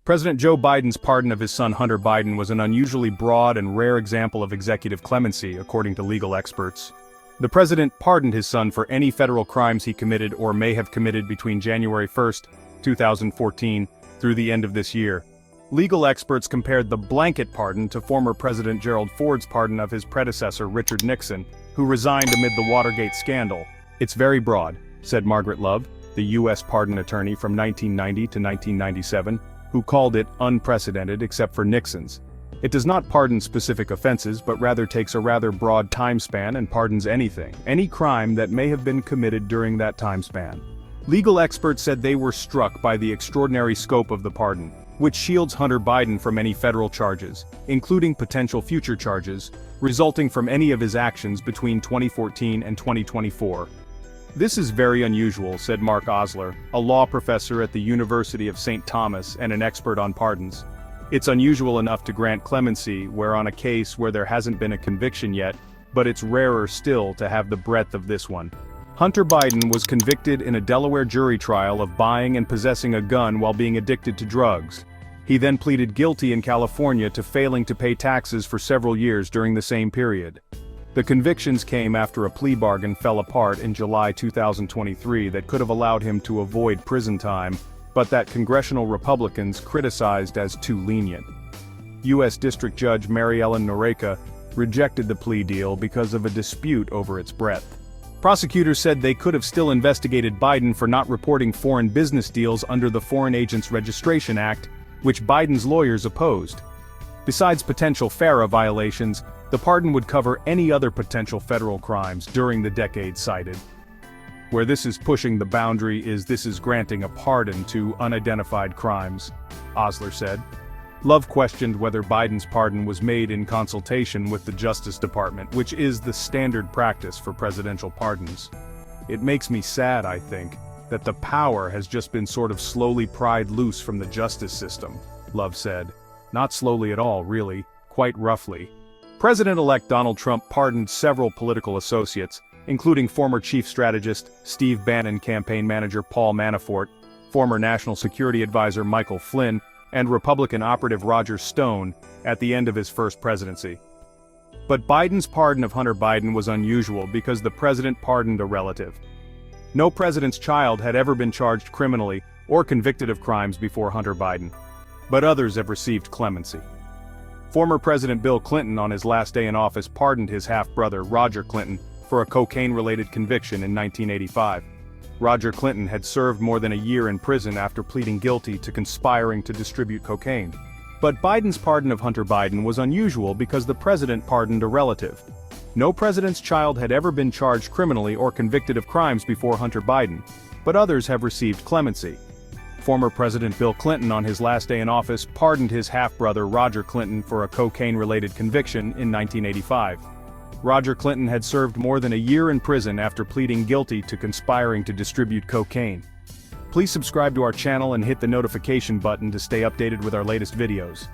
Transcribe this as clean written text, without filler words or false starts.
President Joe Biden's pardon of his son Hunter Biden was an unusually broad and rare example of executive clemency, according to legal experts. The president pardoned his son for any federal crimes he committed or may have committed between January 1, 2014, through the end of this year. Legal experts compared the blanket pardon to former President Gerald Ford's pardon of his predecessor Richard Nixon, who resigned amid the Watergate scandal. "It's very broad," said Margaret Love, the U.S. pardon attorney from 1990 to 1997, who called it unprecedented except for Nixon's. It does not pardon specific offenses but rather takes a rather broad time span and pardons anything, any crime that may have been committed during that time span. Legal experts said they were struck by the extraordinary scope of the pardon, which shields Hunter Biden from any federal charges, including potential future charges, resulting from any of his actions between 2014 and 2024. "This is very unusual," said Mark Osler, a law professor at the University of St. Thomas and an expert on pardons. "It's unusual enough to grant clemency where on a case where there hasn't been a conviction yet, but it's rarer still to have the breadth of this one." Hunter Biden was convicted in a Delaware jury trial of buying and possessing a gun while being addicted to drugs. He then pleaded guilty in California to failing to pay taxes for several years during the same period. The convictions came after a plea bargain fell apart in July 2023 that could have allowed him to avoid prison time, but that congressional Republicans criticized as too lenient. U.S. District Judge Mary Ellen Noreika rejected the plea deal because of a dispute over its breadth. Prosecutors said they could have still investigated Biden for not reporting foreign business deals under the Foreign Agents Registration Act, which Biden's lawyers opposed. Besides potential FARA violations, the pardon would cover any other potential federal crimes during the decade cited. Where this is pushing the boundary is this is granting a pardon to unidentified crimes, Osler said. Love questioned whether Biden's pardon was made in consultation with the Justice Department, which is the standard practice for presidential pardons. "It makes me sad, I think, that the power has just been sort of slowly pried loose from the justice system," Love said. "Not slowly at all, really, quite roughly." President-elect Donald Trump pardoned several political associates, including former chief strategist Steve Bannon campaign manager Paul Manafort, former National Security Advisor Michael Flynn, and Republican operative Roger Stone, at the end of his first presidency. But Biden's pardon of Hunter Biden was unusual because the president pardoned a relative. No president's child had ever been charged criminally or convicted of crimes before Hunter Biden, but others have received clemency. Former President Bill Clinton on his last day in office pardoned his half-brother Roger Clinton for a cocaine-related conviction in 1985. Roger Clinton had served more than a year in prison after pleading guilty to conspiring to distribute cocaine. But Biden's pardon of Hunter Biden was unusual because the president pardoned a relative. No president's child had ever been charged criminally or convicted of crimes before Hunter Biden, but others have received clemency. Former President Bill Clinton on his last day in office pardoned his half-brother Roger Clinton for a cocaine-related conviction in 1985. Roger Clinton had served more than a year in prison after pleading guilty to conspiring to distribute cocaine. Please subscribe to our channel and hit the notification button to stay updated with our latest videos.